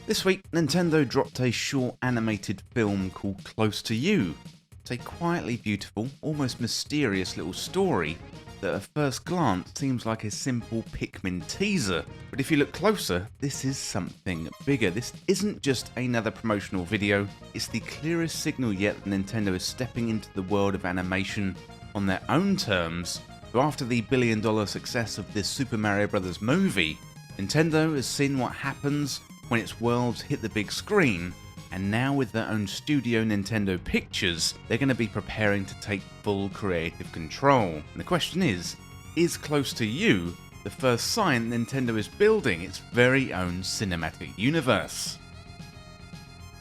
This week, Nintendo dropped a short animated film called Close to You. It's a quietly beautiful, almost mysterious little story that at first glance seems like a simple Pikmin teaser. But if you look closer, this is something bigger. This isn't just another promotional video, it's the clearest signal yet that Nintendo is stepping into the world of animation on their own terms. So after the billion-dollar success of this Super Mario Bros. Movie, Nintendo has seen what happens when its worlds hit the big screen, and now with their own studio Nintendo Pictures, they're going to be preparing to take full creative control. And the question is Close to You the first sign Nintendo is building its very own cinematic universe?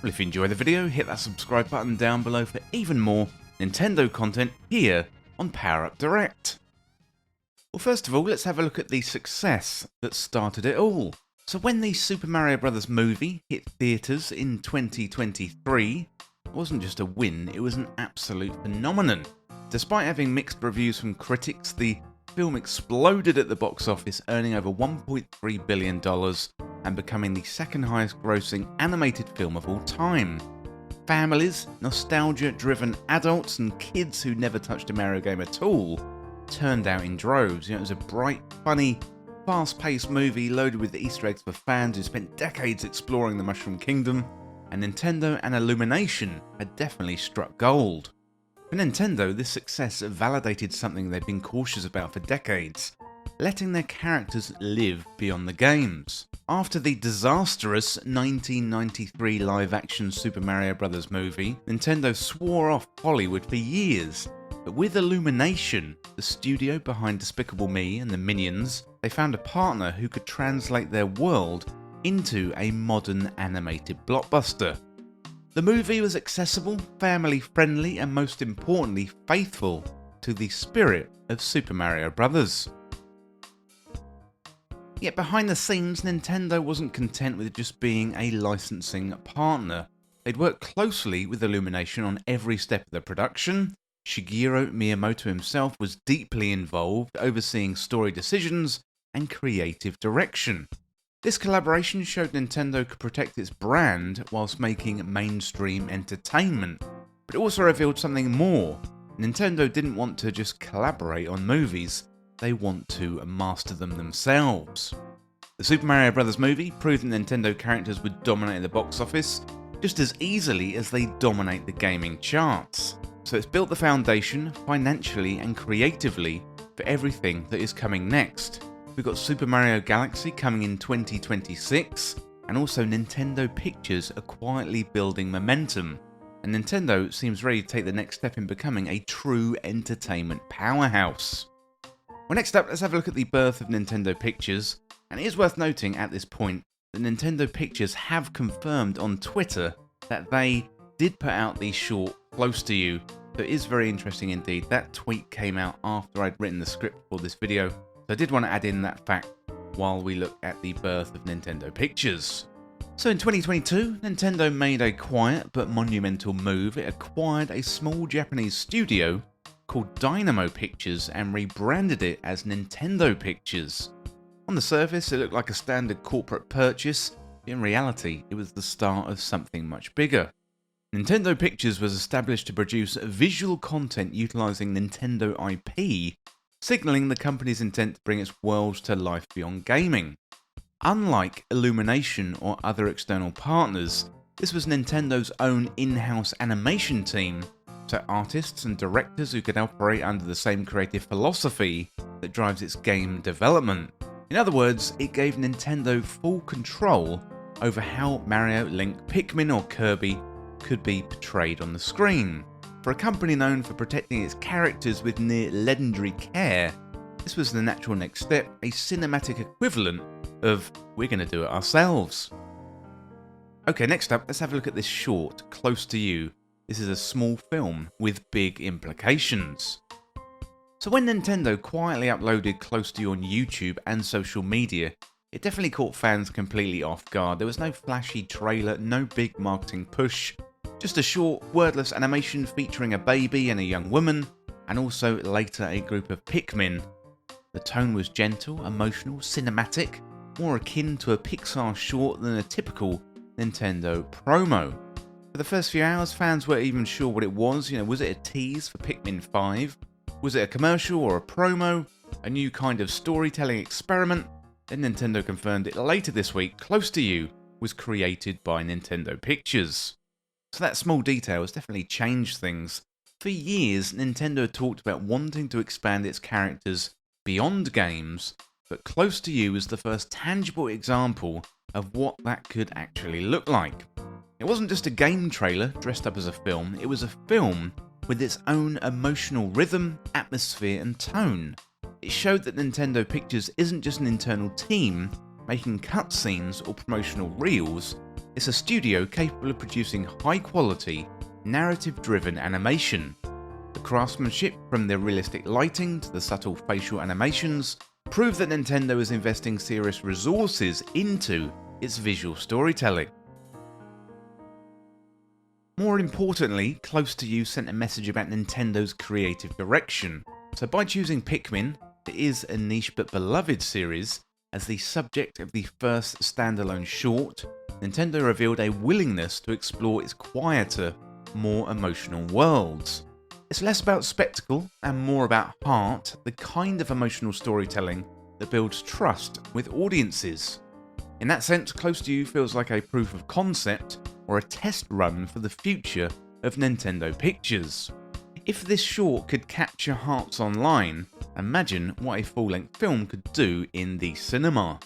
Well, if you enjoyed the video, hit that subscribe button down below for even more Nintendo content here on Power Up Direct. Well, first of all, let's have a look at the success that started it all. So when the Super Mario Bros. Movie hit theatres in 2023, it wasn't just a win, it was an absolute phenomenon. Despite having mixed reviews from critics, the film exploded at the box office, earning over $1.3 billion and becoming the second highest grossing animated film of all time. Families, nostalgia-driven adults and kids who never touched a Mario game at all turned out in droves. It was a bright, funny, fast-paced movie loaded with Easter eggs for fans who spent decades exploring the Mushroom Kingdom, and Nintendo and Illumination had definitely struck gold. For Nintendo, this success validated something they'd been cautious about for decades: letting their characters live beyond the games. After the disastrous 1993 live-action Super Mario Bros. Movie, Nintendo swore off Hollywood for years. But with Illumination, the studio behind Despicable Me and the Minions, they found a partner who could translate their world into a modern animated blockbuster. The movie was accessible, family-friendly, and most importantly, faithful to the spirit of Super Mario Bros. Yet behind the scenes, Nintendo wasn't content with just being a licensing partner. They'd worked closely with Illumination on every step of the production. Shigeru Miyamoto himself was deeply involved, overseeing story decisions and creative direction. This collaboration showed Nintendo could protect its brand whilst making mainstream entertainment, but it also revealed something more. Nintendo didn't want to just collaborate on movies, they want to master them themselves. The Super Mario Bros. Movie proved that Nintendo characters would dominate the box office just as easily as they dominate the gaming charts. So it's built the foundation, financially and creatively, for everything that is coming next. We've got Super Mario Galaxy coming in 2026, and also Nintendo Pictures are quietly building momentum. And Nintendo seems ready to take the next step in becoming a true entertainment powerhouse. Well, next up, let's have a look at the birth of Nintendo Pictures. And it is worth noting at this point that Nintendo Pictures have confirmed on Twitter that they did put out the short Close to You. So it is very interesting indeed. That tweet came out after I'd written the script for this video, so I did want to add in that fact while we look at the birth of Nintendo Pictures. So in 2022, Nintendo made a quiet but monumental move. It acquired a small Japanese studio called Dynamo Pictures and rebranded it as Nintendo Pictures. On the surface, it looked like a standard corporate purchase. In reality, it was the start of something much bigger. Nintendo Pictures was established to produce visual content utilizing Nintendo IP, signaling the company's intent to bring its worlds to life beyond gaming. Unlike Illumination or other external partners, this was Nintendo's own in-house animation team, so artists and directors who could operate under the same creative philosophy that drives its game development. In other words, it gave Nintendo full control over how Mario, Link, Pikmin or Kirby could be portrayed on the screen. For a company known for protecting its characters with near legendary care, this was the natural next step, a cinematic equivalent of we're going to do it ourselves. Okay, next up, let's have a look at this short, Close to You. This is a small film with big implications. So when Nintendo quietly uploaded Close to You on YouTube and social media, it definitely caught fans completely off guard. There was no flashy trailer, no big marketing push, just a short, wordless animation featuring a baby and a young woman, and also later a group of Pikmin. The tone was gentle, emotional, cinematic, more akin to a Pixar short than a typical Nintendo promo. For the first few hours, fans weren't even sure what it was. Was it a tease for Pikmin 5? Was it a commercial or a promo? A new kind of storytelling experiment? Then Nintendo confirmed it later this week. Close to You was created by Nintendo Pictures. So that small detail has definitely changed things. For years, Nintendo had talked about wanting to expand its characters beyond games, but Close to You is the first tangible example of what that could actually look like. It wasn't just a game trailer dressed up as a film, it was a film with its own emotional rhythm, atmosphere and tone. It showed that Nintendo Pictures isn't just an internal team making cutscenes or promotional reels, it's a studio capable of producing high quality, narrative driven animation. The craftsmanship, from the realistic lighting to the subtle facial animations, prove that Nintendo is investing serious resources into its visual storytelling. More importantly, Close to You sent a message about Nintendo's creative direction. So by choosing Pikmin, it is a niche but beloved series, as the subject of the first standalone short, Nintendo revealed a willingness to explore its quieter, more emotional worlds. It's less about spectacle and more about heart, the kind of emotional storytelling that builds trust with audiences. In that sense, Close to You feels like a proof of concept or a test run for the future of Nintendo Pictures. If this short could capture hearts online, imagine what a full-length film could do in the cinema.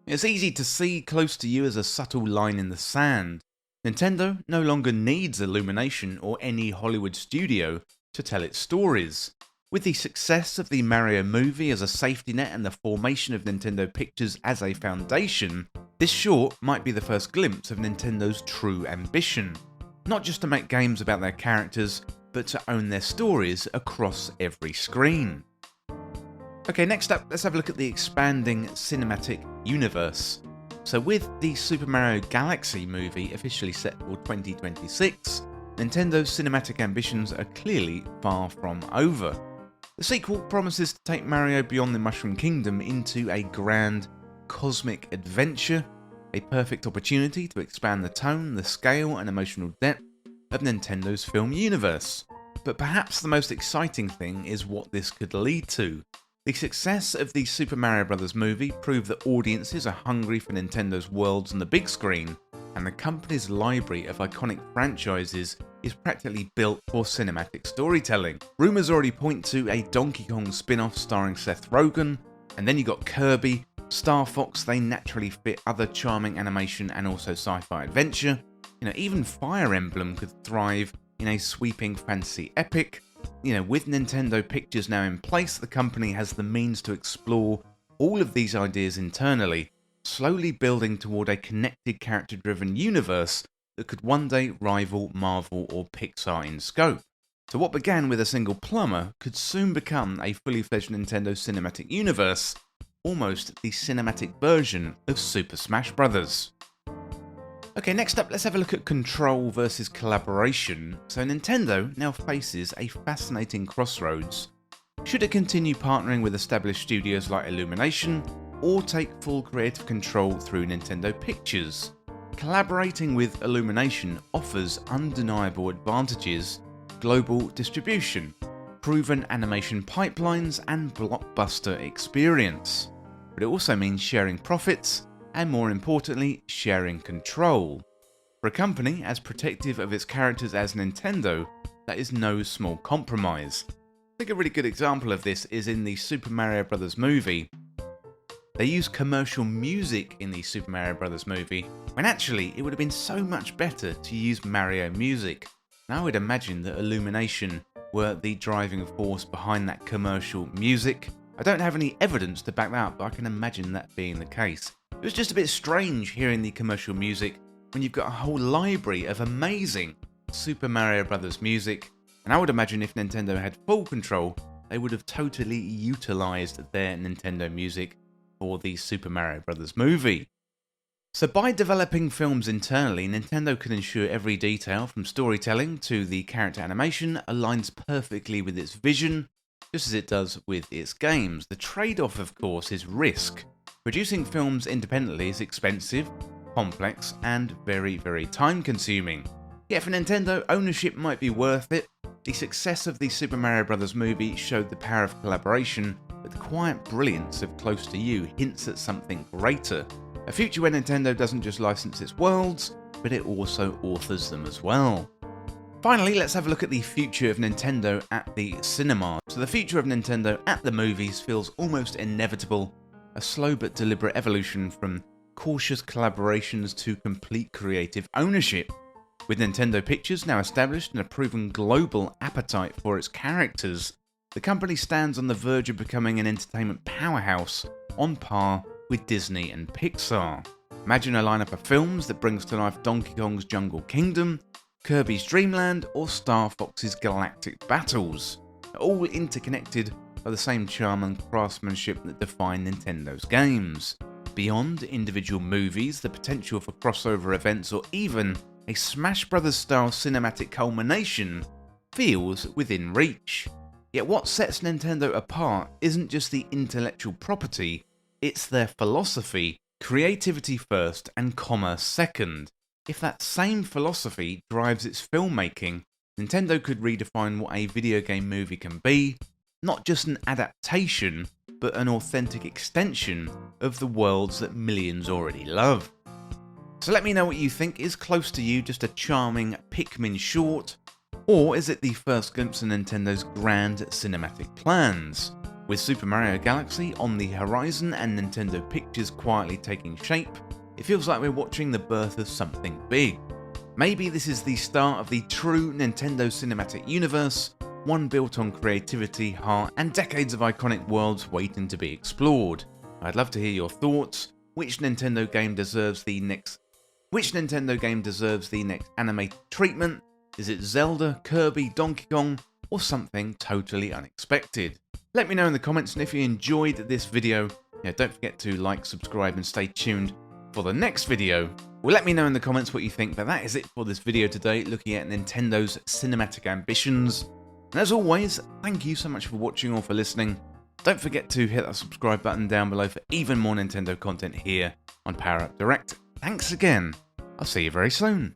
It's easy to see Close to You as a subtle line in the sand. Nintendo no longer needs Illumination or any Hollywood studio to tell its stories. With the success of the Mario movie as a safety net and the formation of Nintendo Pictures as a foundation, this short might be the first glimpse of Nintendo's true ambition. Not just to make games about their characters, but to own their stories across every screen. Okay, next up, let's have a look at the expanding cinematic universe. So with the Super Mario Galaxy movie officially set for 2026, Nintendo's cinematic ambitions are clearly far from over. The sequel promises to take Mario beyond the Mushroom Kingdom into a grand, cosmic adventure, a perfect opportunity to expand the tone, the scale and emotional depth of Nintendo's film universe. But perhaps the most exciting thing is what this could lead to. The success of the Super Mario Bros. Movie proved that audiences are hungry for Nintendo's worlds on the big screen, and the company's library of iconic franchises is practically built for cinematic storytelling. Rumours already point to a Donkey Kong spin-off starring Seth Rogen, and then you got Kirby, Star Fox. They naturally fit other charming animation and also sci-fi adventure. Even Fire Emblem could thrive in a sweeping fantasy epic. With Nintendo Pictures now in place, the company has the means to explore all of these ideas internally, slowly building toward a connected character-driven universe that could one day rival Marvel or Pixar in scope. So what began with a single plumber could soon become a fully fledged Nintendo cinematic universe, almost the cinematic version of Super Smash Bros. Okay, next up, let's have a look at control versus collaboration. So Nintendo now faces a fascinating crossroads. Should it continue partnering with established studios like Illumination, or take full creative control through Nintendo Pictures? Collaborating with Illumination offers undeniable advantages: global distribution, proven animation pipelines, and blockbuster experience. But it also means sharing profits, and more importantly, sharing control. For a company as protective of its characters as Nintendo, that is no small compromise. I think a really good example of this is in the Super Mario Bros. Movie. They use commercial music in the Super Mario Bros. Movie, when actually it would have been so much better to use Mario music. And I would imagine that Illumination were the driving force behind that commercial music. I don't have any evidence to back that up, but I can imagine that being the case. It was just a bit strange hearing the commercial music when you've got a whole library of amazing Super Mario Bros. Music, and I would imagine if Nintendo had full control, they would have totally utilised their Nintendo music for the Super Mario Bros. Movie. So by developing films internally, Nintendo can ensure every detail from storytelling to the character animation aligns perfectly with its vision, just as it does with its games. The trade-off, of course, is risk. Producing films independently is expensive, complex, and very, very time consuming. Yet for Nintendo, ownership might be worth it. The success of the Super Mario Bros. Movie showed the power of collaboration, but the quiet brilliance of Close to You hints at something greater. A future where Nintendo doesn't just license its worlds, but it also authors them as well. Finally, let's have a look at the future of Nintendo at the cinema. So the future of Nintendo at the movies feels almost inevitable, a slow but deliberate evolution from cautious collaborations to complete creative ownership. With Nintendo Pictures now established and a proven global appetite for its characters, the company stands on the verge of becoming an entertainment powerhouse on par with Disney and Pixar. Imagine a lineup of films that brings to life Donkey Kong's Jungle Kingdom, Kirby's Dream Land, or Star Fox's Galactic Battles, all interconnected by the same charm and craftsmanship that define Nintendo's games. Beyond individual movies, the potential for crossover events or even a Smash Bros. Style cinematic culmination feels within reach. Yet what sets Nintendo apart isn't just the intellectual property, it's their philosophy: creativity first and commerce second. If that same philosophy drives its filmmaking, Nintendo could redefine what a video game movie can be, not just an adaptation, but an authentic extension of the worlds that millions already love. So let me know what you think. Is Close to You just a charming Pikmin short, or is it the first glimpse of Nintendo's grand cinematic plans? With Super Mario Galaxy on the horizon and Nintendo Pictures quietly taking shape, it feels like we're watching the birth of something big. Maybe this is the start of the true Nintendo cinematic universe, one built on creativity, heart, and decades of iconic worlds waiting to be explored. I'd love to hear your thoughts. Which Nintendo game deserves the next animated treatment? Is it Zelda, Kirby, Donkey Kong, or something totally unexpected? Let me know in the comments, and if you enjoyed this video, don't forget to like, subscribe, and stay tuned for the next video. Well, let me know in the comments what you think, but that is it for this video today, looking at Nintendo's cinematic ambitions. And as always, thank you so much for watching or for listening. Don't forget to hit that subscribe button down below for even more Nintendo content here on Power Up Direct. Thanks again. I'll see you very soon.